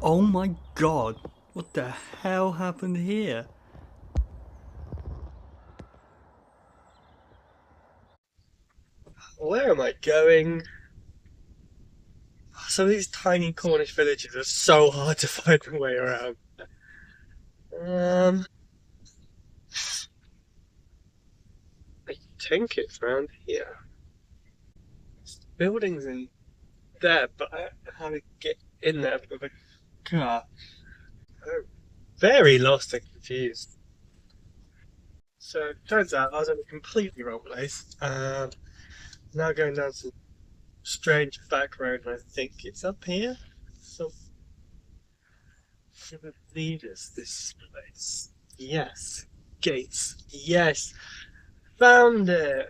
Oh my god, what the hell happened here? Where am I going? Some of these tiny Cornish villages are so hard to find my way around. Um, I think it's around here. Buildings in there, but I don't know how to get in there with a car. I'm very lost and confused. So, turns out I was in a completely wrong place. Now going down some strange back road, and I think it's up here. So, should lead us this place? Yes. Gates. Yes. Found it!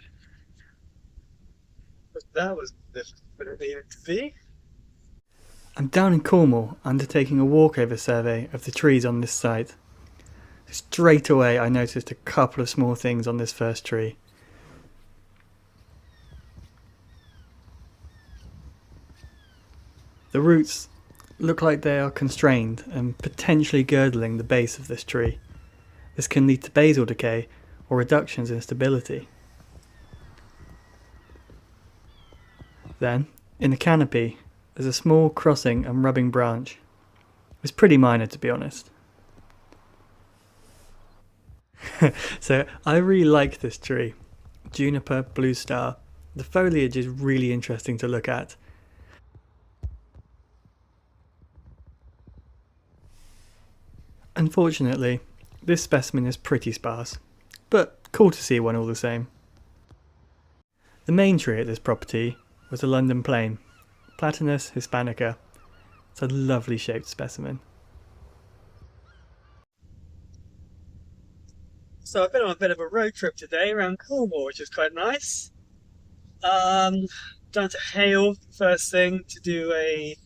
But that was different than it needed to be. I'm down in Cornwall undertaking a walkover survey of the trees on this site. Straight away I noticed a couple of small things on this first tree. The roots look like they are constrained and potentially girdling the base of this tree. This can lead to basal decay or reductions in stability. Then, in the canopy, there's a small crossing and rubbing branch. It's pretty minor, to be honest. So I really like this tree. Juniper Blue Star. The foliage is really interesting to look at. Unfortunately, this specimen is pretty sparse, but cool to see one all the same. The main tree at this property was a London plane, Platanus hispanica. It's a lovely shaped specimen. So I've been on a bit of a road trip today around Cornwall, which is quite nice. Um, Down to Hale first thing to do a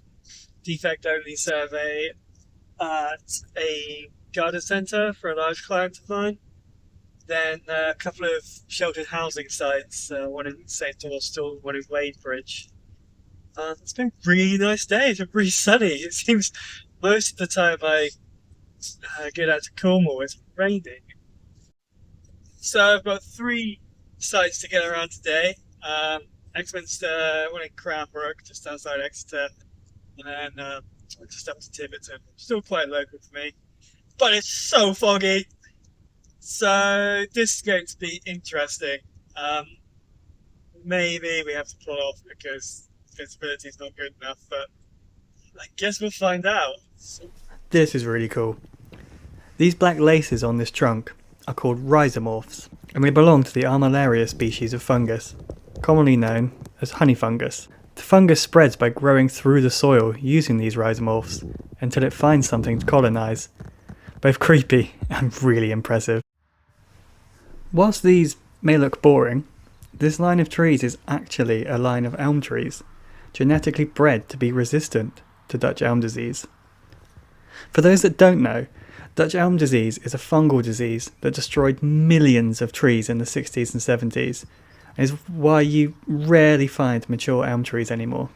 defect only survey at a garden centre for a large client of mine. Then a couple of sheltered housing sites, one in St Austell, one in Wadebridge. It's been a really nice day. It's been really sunny. It seems most of the time I get out to Cornwall, it's raining. So I've got three sites to get around today. Exminster, one in Cranbrook, just outside Exeter, and then just up to Tiverton. Still quite local for me, but it's so foggy. So this is going to be interesting. Um, Maybe we have to pull off because visibility is not good enough, but I guess we'll find out. This is really cool. These black laces on this trunk are called rhizomorphs, and they belong to the Armillaria species of fungus, commonly known as honey fungus. The fungus spreads by growing through the soil using these rhizomorphs until it finds something to colonise. Both creepy and really impressive. Whilst these may look boring, this line of trees is actually a line of elm trees, genetically bred to be resistant to Dutch elm disease. For those that don't know, Dutch elm disease is a fungal disease that destroyed millions of trees in the 60s and 70s, and is why you rarely find mature elm trees anymore.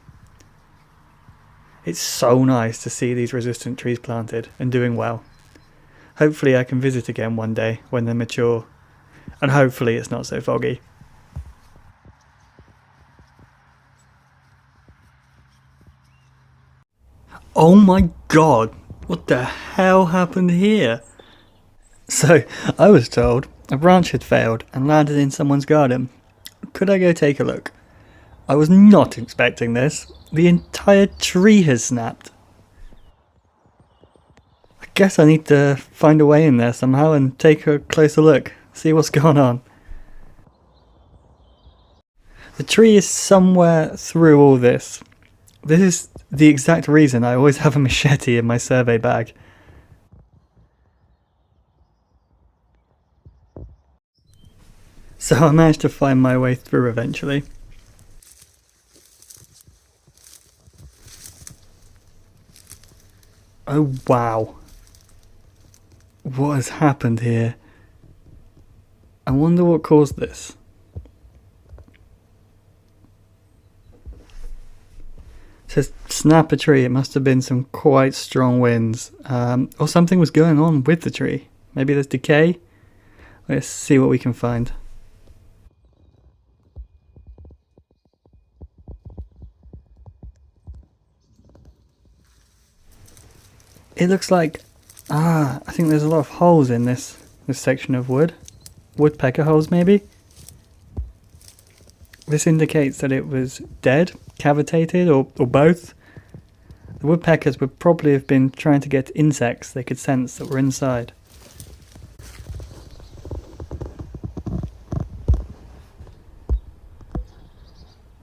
It's so nice to see these resistant trees planted and doing well. Hopefully I can visit again one day when they're mature, and hopefully it's not so foggy. Oh my god, what the hell happened here? So, I was told a branch had failed and landed in someone's garden. Could I go take a look? I was not expecting this. The entire tree has snapped. I guess I need to find a way in there somehow and take a closer look, see what's going on. The tree is somewhere through all this. This is the exact reason I always have a machete in my survey bag. So I managed to find my way through eventually. Oh wow. What has happened here? I wonder what caused this. says snap a tree. It must have been some quite strong winds, or something was going on with the tree. Maybe there's decay. Let's see what we can find. It looks like, I think there's a lot of holes in this section of wood. Woodpecker holes, maybe? This indicates that it was dead, cavitated, or both. The woodpeckers would probably have been trying to get insects they could sense that were inside.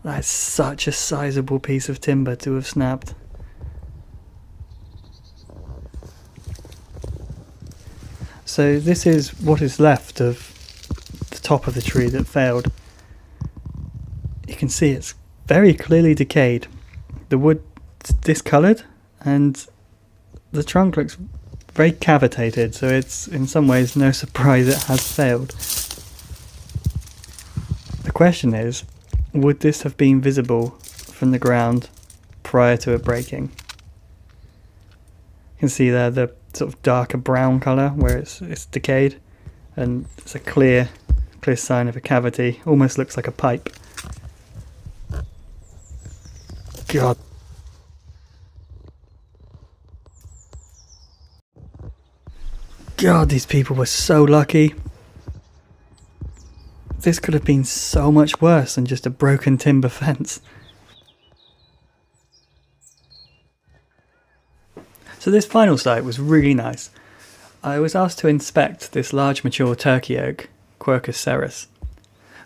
That's such a sizable piece of timber to have snapped. So this is what is left of the top of the tree that failed. You can see it's very clearly decayed. The wood's discoloured and the trunk looks very cavitated, so it's in some ways no surprise it has failed. The question is, would this have been visible from the ground prior to it breaking? You can see there the sort of darker brown colour where it's decayed, and it's a clear sign of a cavity. Almost looks like a pipe. God. God, these people were so lucky. This could have been so much worse than just a broken timber fence. So this final site was really nice. I was asked to inspect this large mature turkey oak, Quercus cerus.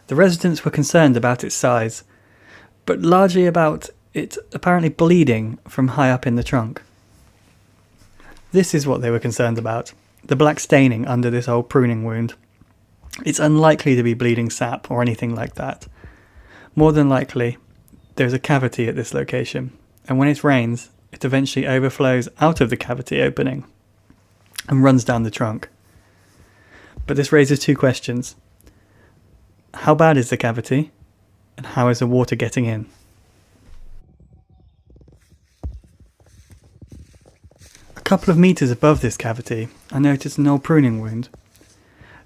The residents were concerned about its size, but largely about it apparently bleeding from high up in the trunk. This is what they were concerned about, the black staining under this old pruning wound. It's unlikely to be bleeding sap or anything like that. More than likely, there's a cavity at this location, and when it rains, it eventually overflows out of the cavity opening and runs down the trunk. But this raises two questions. How bad is the cavity, and how is the water getting in? A couple of meters above this cavity, I noticed an old pruning wound.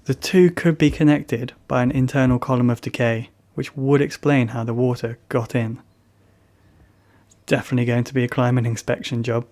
The two could be connected by an internal column of decay, which would explain how the water got in. Definitely going to be a climate inspection job.